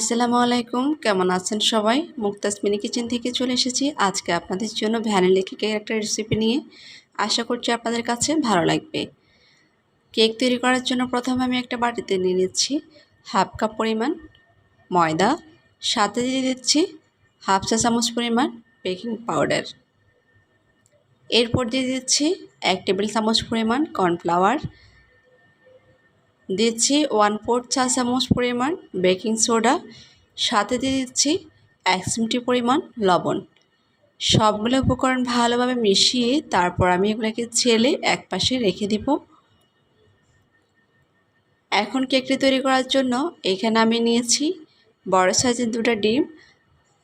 আসসালামু আলাইকুম, কেমন আছেন সবাই? মুক্তাজ মিনি কিচেন থেকে চলে এসেছি আজকে আপনাদের জন্য ভ্যানিলা কেকের একটা রেসিপি নিয়ে। আশা করছি আপনাদের কাছে ভালো লাগবে। কেক তৈরি করার জন্য প্রথমে আমি একটা বাটিতে নিয়ে নিচ্ছি হাফ কাপ পরিমাণ ময়দা, সাথে দিয়ে দিচ্ছি হাফ চা চামচ পরিমাণ বেকিং পাউডার। এরপর দিয়ে দিচ্ছি 1 টেবিল চামচ পরিমাণ কর্নফ্লাওয়ার, দিচ্ছি 1/4 চা চামচ পরিমাণ বেকিং সোডা, সাথে দিয়ে দিচ্ছি 1 চিমটি পরিমাণ লবণ। সবগুলো উপকরণ ভালোভাবে মিশিয়ে তারপর আমি এগুলোকে ছেলে এক পাশে রেখে দিব। এখন কেকটি তৈরি করার জন্য এখানে আমি নিয়েছি বড় সাইজের 2টা ডিম,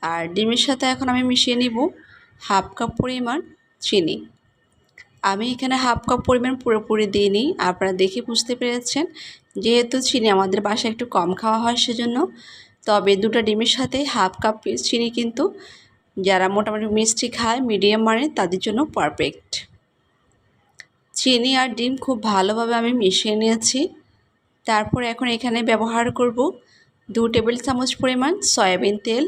আর ডিমের সাথে এখন আমি মিশিয়ে নিব হাফ কাপ পরিমাণ চিনি। আমি এখানে হাফ কাপ পরিমাণ পুরোপুরি দিইনি, আপনারা দেখে বুঝতে পেরেছেন, যেহেতু চিনি আমাদের বাসায় একটু কম খাওয়া হয় সেজন্য। তবে 2টা ডিমের সাথে হাফ কাপ চিনি কিন্তু যারা মোটামুটি মিষ্টি খায় মিডিয়াম মানের তাদের জন্য পারফেক্ট। চিনি আর ডিম খুব ভালোভাবে আমি মিশিয়ে নিয়েছি। তারপর এখন এখানে ব্যবহার করব 2 টেবিল চামচ পরিমাণ সয়াবিন তেল,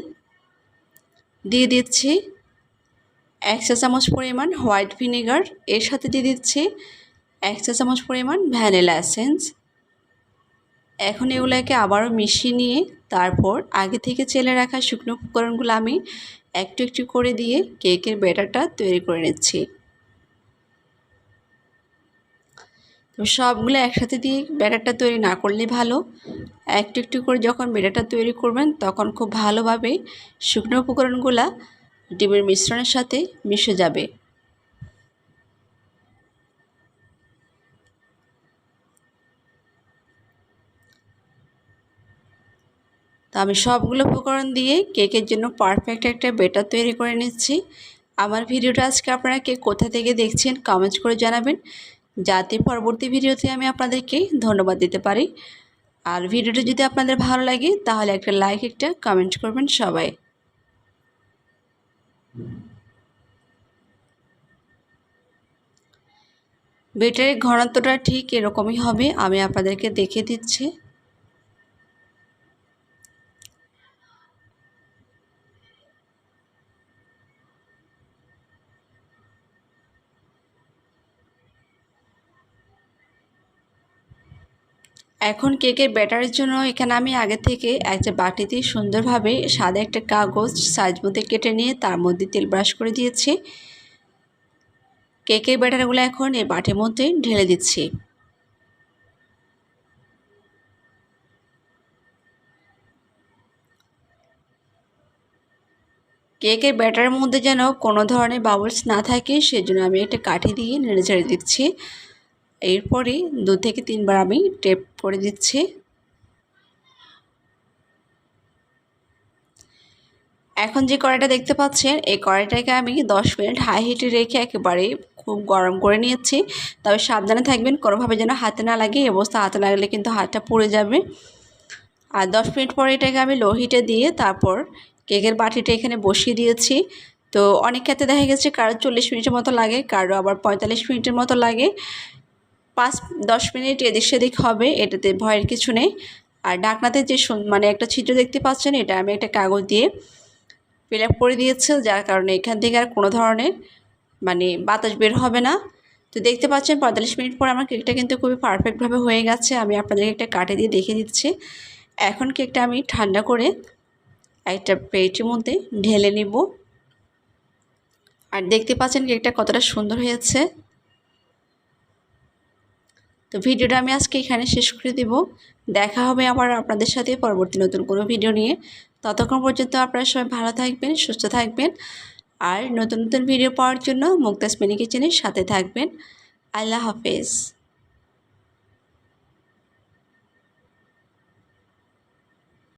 দিয়ে দিচ্ছি 1 চা চামচ পরিমাণ হোয়াইট ভিনেগার, এর সাথে দিয়ে দিচ্ছি 1 চা চামচ পরিমাণ ভ্যানিলা এসেন্স। এখন এগুলোকে আবারও মিশিয়ে নিয়ে তারপর আগে থেকে চেলে রাখা শুকনো উপকরণগুলো আমি একটু একটু করে দিয়ে কেকের ব্যাটারটা তৈরি করে নিচ্ছি। তো সবগুলো একসাথে দিয়ে ব্যাটারটা তৈরি না করলে ভালো, একটু একটু করে যখন ব্যাটারটা তৈরি করবেন তখন খুব ভালোভাবে শুকনো উপকরণগুলো ডিমের মিশ্রণের সাথে মিশে যাবে। তো আমি সবগুলো উপকরণ দিয়ে কেকের জন্য পারফেক্ট একটা ব্যাটার তৈরি করে নিচ্ছি। আমার ভিডিওটা আজকে আপনারা কে কোথা থেকে দেখছেন কমেন্ট করে জানাবেন, যাতে পরবর্তী ভিডিওতে আমি আপনাদেরকে ধন্যবাদ দিতে পারি। আর ভিডিওটা যদি আপনাদের ভালো লাগে তাহলে একটা লাইক, একটা কমেন্ট করবেন সবাই। ব্যাটারের ঘনত্বটা ঠিক এরকমই হবে, আমি আপনাদেরকে দেখিয়ে দিচ্ছি। এখন কেকের ব্যাটারের জন্য এখানে আমি আগে থেকে একটা বাটিতে সুন্দরভাবে সাদা একটা কাগজ সাইজ মতো কেটে নিয়ে তার মধ্যে তেল ব্রাশ করে দিয়েছি। কেকের ব্যাটারগুলো এখন এই বাটির মধ্যে ঢেলে দিচ্ছি। কেকের ব্যাটারের মধ্যে যেন কোনো ধরনের বাবলস না থাকে সেজন্য আমি একটা কাঠি দিয়ে নেড়ে ছেড়ে দিচ্ছি। এরপরে 2 থেকে 3 বার আমি টেপ করে দিচ্ছি। এখন যে কড়াইটা দেখতে পাচ্ছেন এই কড়াইটাকে আমি 10 মিনিট হাই হিটে রেখে একেবারে খুব গরম করে নিয়েছি। তবে সাবধানে থাকবেন কোনোভাবে যেন হাতে না লাগে, এই অবস্থা হাতে লাগলে কিন্তু হাতটা পুড়ে যাবে। আর 10 মিনিট পরে এটাকে আমি লো হিটে দিয়ে তারপর কেকের বাটিটা এখানে বসিয়ে দিয়েছি। তো অনেক ক্ষেত্রে দেখা গেছে কারো 40 মিনিটের মতো লাগে, কারো আবার 45 মিনিটের মতো লাগে। 5-10 মিনিট এদিক সেদিক হবে, এটাতে ভয়ের কিছু নেই। আর ঢাকনাতে যে মানে একটা ছিদ্র দেখতে পাচ্ছেন, এটা আমি একটা কাগজ দিয়ে ফিল আপ করে দিয়েছি, যার কারণে এখান থেকে আর কোনো ধরনের মানে বাতাস বের হবে না। তো দেখতে পাচ্ছেন 45 মিনিট পর আমার কেকটা কিন্তু খুবই পারফেক্টভাবে হয়ে গেছে। আমি আপনাদেরকে একটা কাঠি দিয়ে দেখিয়ে দিচ্ছি। এখন কেকটা আমি ঠান্ডা করে একটা প্লেটের মধ্যে ঢেলে নিব। আর দেখতে পাচ্ছেন কেকটা কতটা সুন্দর হয়েছে। তো ভিডিওটা আমি আজকে এখানে শেষ করে দেব। দেখা হবে আবার আপনাদের সাথে পরবর্তী নতুন কোনো ভিডিও নিয়ে। ততক্ষণ পর্যন্ত আপনারা সবাই ভালো থাকবেন, সুস্থ থাকবেন। আর নতুন নতুন ভিডিও পাওয়ার জন্য মুক্তাজ মিনি কিচেনের সাথে থাকবেন। আল্লাহ হাফেজ।